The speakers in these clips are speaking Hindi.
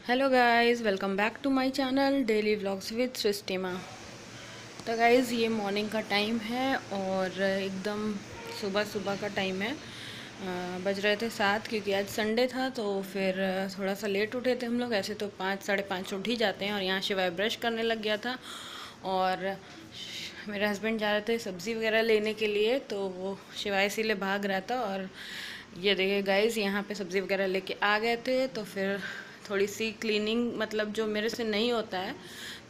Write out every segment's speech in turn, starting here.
Hello guys, welcome back to my channel daily vlogs with सृष्टिमा। तो गाइस ये मॉर्निंग का टाइम है और एकदम सुबह सुबह का टाइम है। बज रहे थे 7 क्योंकि आज संडे था तो फिर थोड़ा सा लेट उठे थे हम लोग। ऐसे तो 5 साढ़े 5 उठ ही जाते हैं और यहाँ शिवाय ब्रश करने लग गया था और मेरे हस्बैंड जा रहे थे सब्ज़ी वगैरह लेने के लिए, तो वो शिवाय इसीलिए भाग रहा था। और ये देखिए गाइस, यहाँ पे सब्ज़ी वगैरह लेके आ गए थे तो फिर थोड़ी सी क्लीनिंग, मतलब जो मेरे से नहीं होता है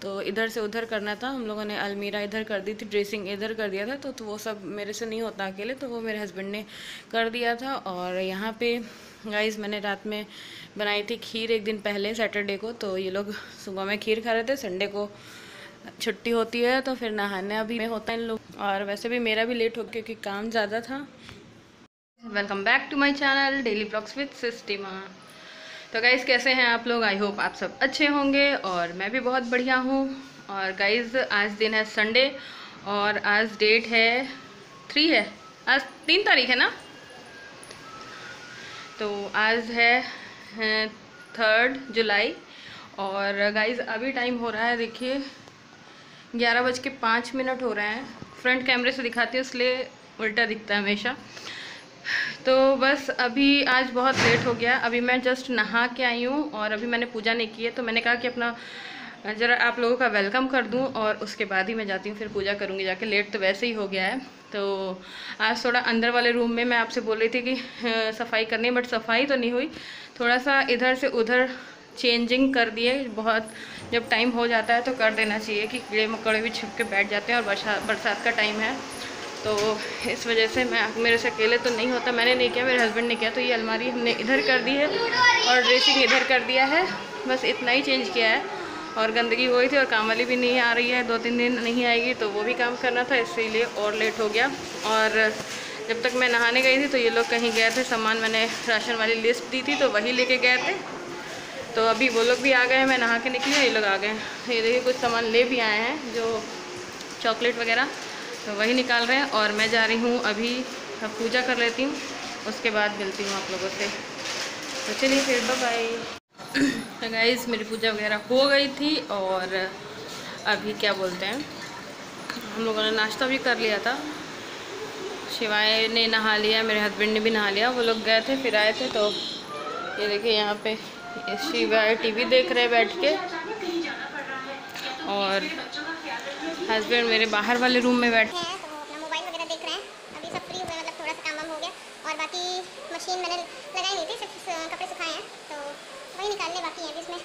तो इधर से उधर करना था। हम लोगों ने अलमीरा इधर कर दी थी, ड्रेसिंग इधर कर दिया था, तो वो सब मेरे से नहीं होता अकेले, तो वो मेरे हस्बैंड ने कर दिया था। और यहाँ पे गाइस मैंने रात में बनाई थी खीर एक दिन पहले सैटरडे को, तो ये लोग सुबह में खीर खा रहे थे। संडे को छुट्टी होती है तो फिर नहाने अभी में होता है इन लोग, और वैसे भी मेरा भी लेट हो गया क्योंकि काम ज़्यादा था। Welcome back to my channel daily vlogs with सिस्टिमा। तो गाइज़ कैसे हैं आप लोग? आई होप आप सब अच्छे होंगे और मैं भी बहुत बढ़िया हूँ। और गाइज़ आज दिन है संडे और आज डेट है 3 है, आज 3 तारीख है ना, तो आज है 3 जुलाई। और गाइज़ अभी टाइम हो रहा है, देखिए 11:05 हो रहे हैं। फ्रंट कैमरे से दिखाती हूँ इसलिए उल्टा दिखता है हमेशा। तो बस अभी आज बहुत लेट हो गया। अभी मैं जस्ट नहा के आई हूँ और अभी मैंने पूजा नहीं की है, तो मैंने कहा कि अपना ज़रा आप लोगों का वेलकम कर दूँ और उसके बाद ही मैं जाती हूँ, फिर पूजा करूँगी जाके। लेट तो वैसे ही हो गया है। तो आज थोड़ा अंदर वाले रूम में मैं आपसे बोल रही थी कि सफाई करनी, बट सफाई तो नहीं हुई। थोड़ा सा इधर से उधर चेंजिंग कर दिए। बहुत जब टाइम हो जाता है तो कर देना चाहिए कि कीड़े मकोड़े भी छिप के बैठ जाते हैं, और बरसात का टाइम है तो इस वजह से मेरे से अकेले तो नहीं होता। मैंने नहीं किया, मेरे हस्बैंड ने किया। तो ये अलमारी हमने इधर कर दी है और ड्रेसिंग इधर कर दिया है, बस इतना ही चेंज किया है। और गंदगी हुई थी और काम वाली भी नहीं आ रही है, 2-3 दिन नहीं आएगी, तो वो भी काम करना था, इसीलिए और लेट हो गया। और जब तक मैं नहाने गई थी तो ये लोग कहीं गए थे, सामान मैंने राशन वाली लिस्ट दी थी तो वही लेके गए थे। तो अभी वो लोग भी आ गए हैं, मैं नहा के निकली, ये लोग आ गए हैं। ये देखिए कुछ सामान ले भी आए हैं, जो चॉकलेट वगैरह, तो वही निकाल रहे हैं। और मैं जा रही हूँ अभी, अब पूजा कर लेती हूँ, उसके बाद मिलती हूँ आप लोगों से। तो चलिए फिर बाय। तो गाइस मेरी पूजा वगैरह हो गई थी और अभी क्या बोलते हैं, हम लोगों ने नाश्ता भी कर लिया था। शिवाय ने नहा लिया, मेरे हस्बैंड ने भी नहा लिया। वो लोग गए थे फिर आए थे। तो ये देखिए यहाँ पे शिवाय टीवी देख रहे बैठ के, और हस्बैंड मेरे बाहर वाले रूम में बैठे हैं, तो वो अपना मोबाइल वगैरह देख रहे हैं। अभी सब फ्री हुए, मतलब थोड़ा सा काम वाम हो गया। और बाकी मशीन मैंने लगाई नहीं थी, सिर्फ कपड़े सुखाए हैं, तो वही निकालने बाकी हैं। अभी इसमें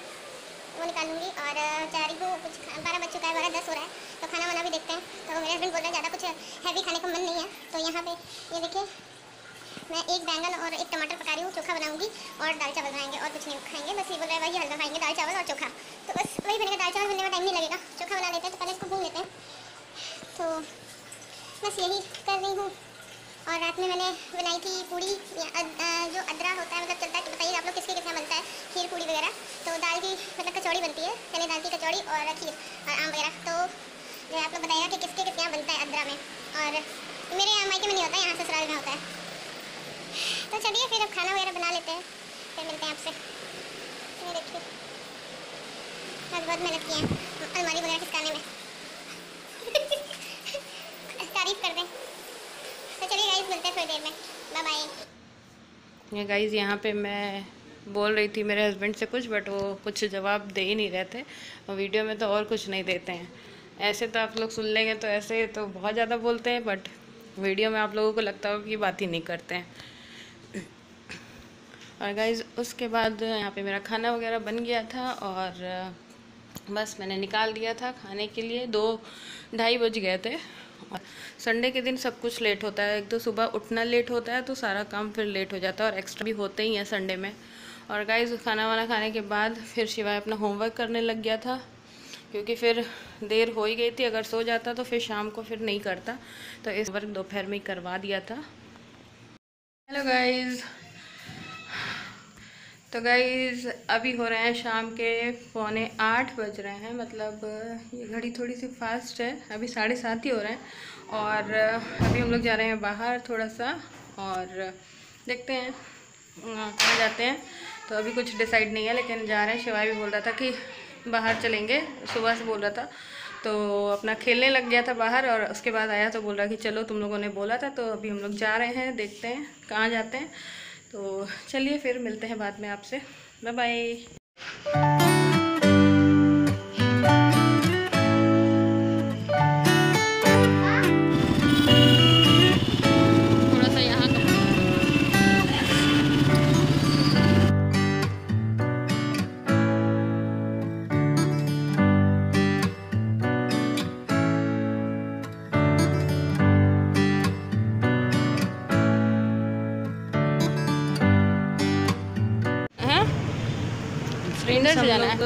वो निकाल लूँगी। और जा रही हूँ, कुछ 12 बज चुका है, 12:10 हो रहा है, तो खाना वाना भी देखते हैं। तो मेरे हस्बैंड बोल रहे हैं ज़्यादा कुछ हैवी खाने का मन नहीं है, तो यहाँ पे ये देखिए मैं एक बैंगन और एक टमाटर पका रही हूँ, चोखा बनाऊंगी और दाल चावल बनाएंगे, और कुछ नहीं खाएंगे। बस ये बोल रहे हैं वही हल्का खाएंगे, दाल चावल और चोखा। तो बस वही बनेगा, दाल चावल बनने में टाइम नहीं लगेगा, चोखा बना लेते हैं। तो पहले इसको भून लेते हैं। तो बस यही कर रही हूँ। और रात में मैंने बनाई थी पूड़ी, जो अदरा होता है, मतलब चलता है। बताइए आप लोग किसके कितना बनता है खीर पूड़ी वगैरह। तो दाल की मतलब कचौड़ी बनती है, चने दाल की कचौड़ी और खीर और आम वगैरह। तो जो आप लोग बताइएगा कि किसके कितना बनता है अदरा में। और मेरे यहाँ मायके में नहीं होता है, यहाँ ससुराल में होता है। तो चलिए फिर अब खाना वगैरह बना लेते हैं, फिर मिलते हैं आपसे। ये देखिए आज बहुत मेहनत की है अलमारी वगैरह खिसकाने में। तारीफ कर दें। तो चलिए गाइस मिलते हैं थोड़ी देर में, बाय बाय। ये गाइस यहाँ पे मैं बोल रही थी मेरे हस्बैंड से कुछ, बट वो कुछ जवाब दे ही नहीं रहे थे। और वीडियो में तो और कुछ नहीं देते हैं। ऐसे तो आप लोग सुन लेंगे तो ऐसे तो बहुत ज़्यादा बोलते हैं, बट वीडियो में आप लोगों को लगता होगा कि बात ही नहीं करते हैं। और गाइज़ उसके बाद यहाँ पे मेरा खाना वगैरह बन गया था और बस मैंने निकाल दिया था खाने के लिए। 2-2:30 बज गए थे। और संडे के दिन सब कुछ लेट होता है, एक तो सुबह उठना लेट होता है, तो सारा काम फिर लेट हो जाता है, और एक्स्ट्रा भी होते ही हैं संडे में। और गाइज़ खाना वाना खाने के बाद फिर शिवाय अपना होमवर्क करने लग गया था, क्योंकि फिर देर हो ही गई थी। अगर सो जाता तो फिर शाम को फिर नहीं करता, तो इस वर्क दोपहर में ही करवा दिया था। हेलो गाइज़, तो गाइज़ अभी हो रहे हैं शाम के 7:45 बज रहे हैं। मतलब ये घड़ी थोड़ी सी फास्ट है, अभी 7:30 ही हो रहे हैं। और अभी हम लोग जा रहे हैं बाहर थोड़ा सा, और देखते हैं कहाँ जाते हैं तो अभी कुछ डिसाइड नहीं है, लेकिन जा रहे हैं। शिवाय भी बोल रहा था कि बाहर चलेंगे, सुबह से बोल रहा था, तो अपना खेलने लग गया था बाहर, और उसके बाद आया तो बोल रहा कि चलो तुम लोगों ने बोला था, तो अभी हम लोग जा रहे हैं, देखते हैं कहाँ जाते हैं। तो चलिए फिर मिलते हैं बाद में आपसे, बाय बाय। फ्रेंड्स हम लोग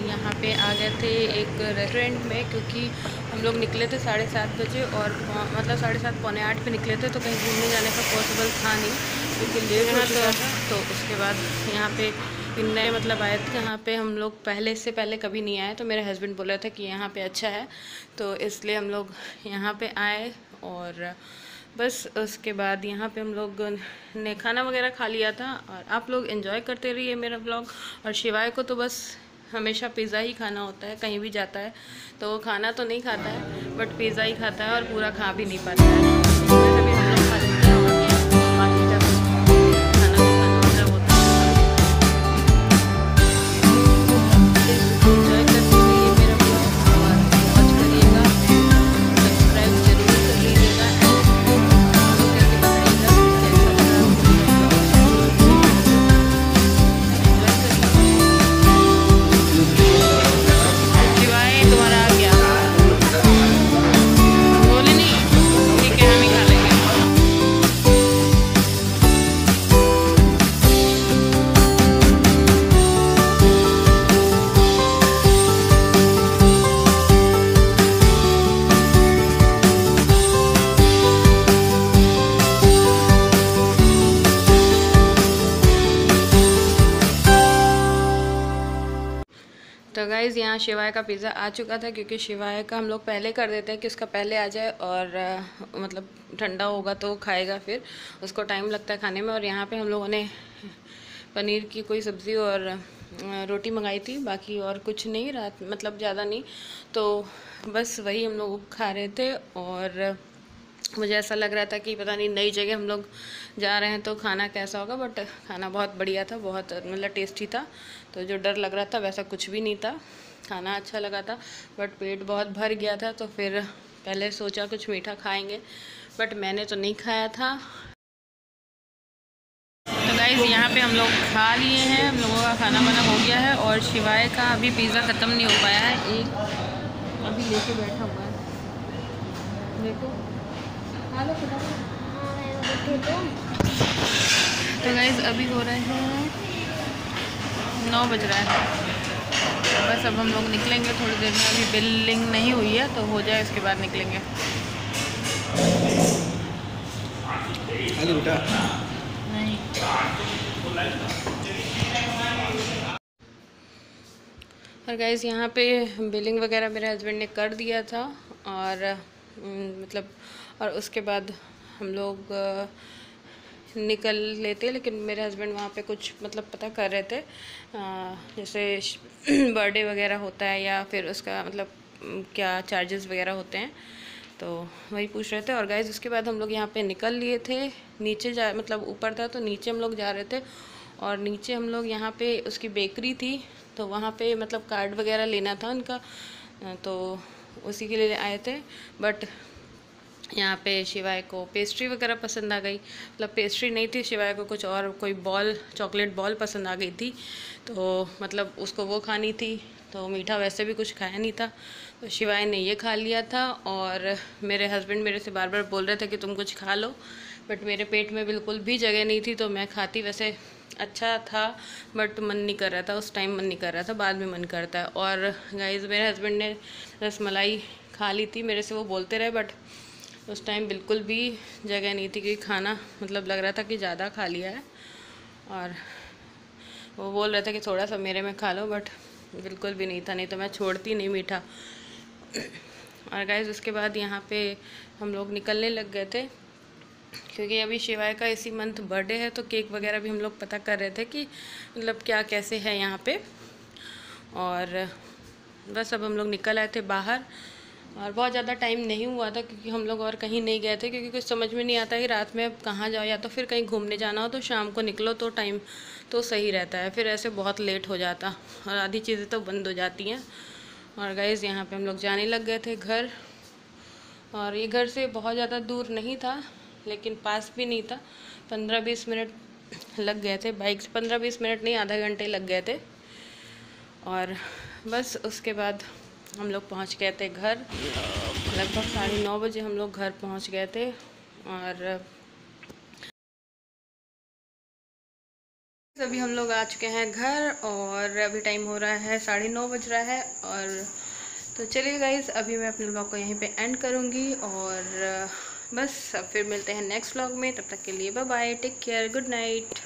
यहाँ पे आ गए थे एक रेस्टोरेंट में, क्योंकि हम लोग निकले थे 7:30 बजे, और मतलब 7:30 पौने 8 पे निकले थे, तो कहीं घूमने जाने का पॉसिबल था नहीं क्योंकि लेट हो चुका था। तो उसके बाद यहाँ पे नए मतलब आए थे, यहाँ पे हम लोग पहले कभी नहीं आए, तो मेरे हस्बैंड बोल रहे थे कि यहाँ पे अच्छा है, तो इसलिए हम लोग यहाँ पे आए। और बस उसके बाद यहाँ पे हम लोग ने खाना वगैरह खा लिया था, और आप लोग एंजॉय करते रहिए मेरा ब्लॉग। और शिवाय को तो बस हमेशा पिज़्ज़ा ही खाना होता है, कहीं भी जाता है तो वो खाना तो नहीं खाता है, बट पिज़्ज़ा ही खाता है, और पूरा खा भी नहीं पाता है। तभी हम लोग खा लेते हैं, और बाकी जब खाना तो खाना मतलब होता है। एंजॉय करते रहिए मेरा ब्लॉग और वॉच करिएगा, सब्सक्राइब जरूर कर लीजिएगा, तो गाइज़ यहाँ शिवाय का पिज़्ज़ा आ चुका था, क्योंकि शिवाय का हम लोग पहले कर देते हैं कि उसका पहले आ जाए, और मतलब ठंडा होगा तो खाएगा, फिर उसको टाइम लगता है खाने में। और यहाँ पे हम लोगों ने पनीर की कोई सब्ज़ी और रोटी मंगाई थी, बाकी और कुछ नहीं, रात मतलब ज़्यादा नहीं, तो बस वही हम लोग खा रहे थे। और मुझे ऐसा लग रहा था कि पता नहीं नई जगह हम लोग जा रहे हैं तो खाना कैसा होगा, बट खाना बहुत बढ़िया था, बहुत मतलब टेस्टी था। तो जो डर लग रहा था वैसा कुछ भी नहीं था, खाना अच्छा लगा था, बट पेट बहुत भर गया था। तो फिर पहले सोचा कुछ मीठा खाएंगे, बट मैंने तो नहीं खाया था। तो गाइज़ यहाँ पे हम लोग खा लिए हैं, हम लोगों का खाना वाना हो गया है, और शिवाय का अभी पिज़्ज़ा ख़त्म नहीं हो पाया है, एक अभी लेके बैठा हुआ है, देखो। तो गाइज़ अभी हो रहे हैं 9 बज रहा है, तो बस अब हम लोग निकलेंगे थोड़ी देर में। अभी बिलिंग नहीं हुई है, तो हो जाए उसके बाद निकलेंगे। नहीं और गाइज़ यहाँ पे बिलिंग वगैरह मेरे हस्बैंड ने कर दिया था, और मतलब और उसके बाद हम लोग निकल लेते, लेकिन मेरे हस्बैंड वहाँ पे कुछ मतलब पता कर रहे थे, जैसे बर्थडे वगैरह होता है या फिर उसका मतलब क्या चार्जेस वगैरह होते हैं, तो वही पूछ रहे थे। और गाइज़ उसके बाद हम लोग यहाँ पे निकल लिए थे, नीचे जा मतलब ऊपर था तो नीचे हम लोग जा रहे थे, और नीचे हम लोग यहाँ पे उसकी बेकरी थी, तो वहाँ पे मतलब कार्ड वगैरह लेना था उनका, तो उसी के लिए आए थे। बट यहाँ पे शिवाय को पेस्ट्री वगैरह पसंद आ गई, मतलब पेस्ट्री नहीं थी, शिवाय को कुछ और कोई बॉल चॉकलेट बॉल पसंद आ गई थी, तो मतलब उसको वो खानी थी, तो मीठा वैसे भी कुछ खाया नहीं था, तो शिवाय ने ये खा लिया था। और मेरे हस्बैंड मेरे से बार बार बोल रहे थे कि तुम कुछ खा लो, बट मेरे पेट में बिल्कुल भी जगह नहीं थी, तो मैं खाती वैसे अच्छा था, बट मन नहीं कर रहा था, उस टाइम मन नहीं कर रहा था, बाद में मन करता है। और गाइस मेरे हस्बैंड ने रसमलाई खा ली थी, मेरे से वो बोलते रहे, बट उस टाइम बिल्कुल भी जगह नहीं थी, क्योंकि खाना मतलब लग रहा था कि ज़्यादा खा लिया है, और वो बोल रहे थे कि थोड़ा सा मेरे में खा लो, बट बिल्कुल भी नहीं था, नहीं तो मैं छोड़ती नहीं मीठा। और गाइस उसके बाद यहाँ पे हम लोग निकलने लग गए थे, क्योंकि अभी शिवाय का इसी मंथ बर्थडे है, तो केक वगैरह भी हम लोग पता कर रहे थे कि मतलब क्या कैसे है यहाँ पे। और बस अब हम लोग निकल आए थे बाहर, और बहुत ज़्यादा टाइम नहीं हुआ था क्योंकि हम लोग और कहीं नहीं गए थे, क्योंकि कुछ समझ में नहीं आता कि रात में अब कहाँ जाओ, या तो फिर कहीं घूमने जाना हो तो शाम को निकलो तो टाइम तो सही रहता है, फिर ऐसे बहुत लेट हो जाता और आधी चीज़ें तो बंद हो जाती हैं। और गाइज़ यहाँ पे हम लोग जाने लग गए थे घर, और ये घर से बहुत ज़्यादा दूर नहीं था लेकिन पास भी नहीं था, 15-20 मिनट लग गए थे बाइक से, 15-20 मिनट नहीं, आधा घंटे लग गए थे। और बस उसके बाद हम लोग पहुंच गए थे घर, लगभग 9:30 बजे हम लोग घर पहुंच गए थे। और अभी हम लोग आ चुके हैं घर, और अभी टाइम हो रहा है 9:30 बज रहा है। और तो चलिए गाइज़, अभी मैं अपने व्लॉग को यहीं पे एंड करूँगी, और बस अब फिर मिलते हैं नेक्स्ट व्लॉग में। तब तक के लिए bye bye, take care, good night.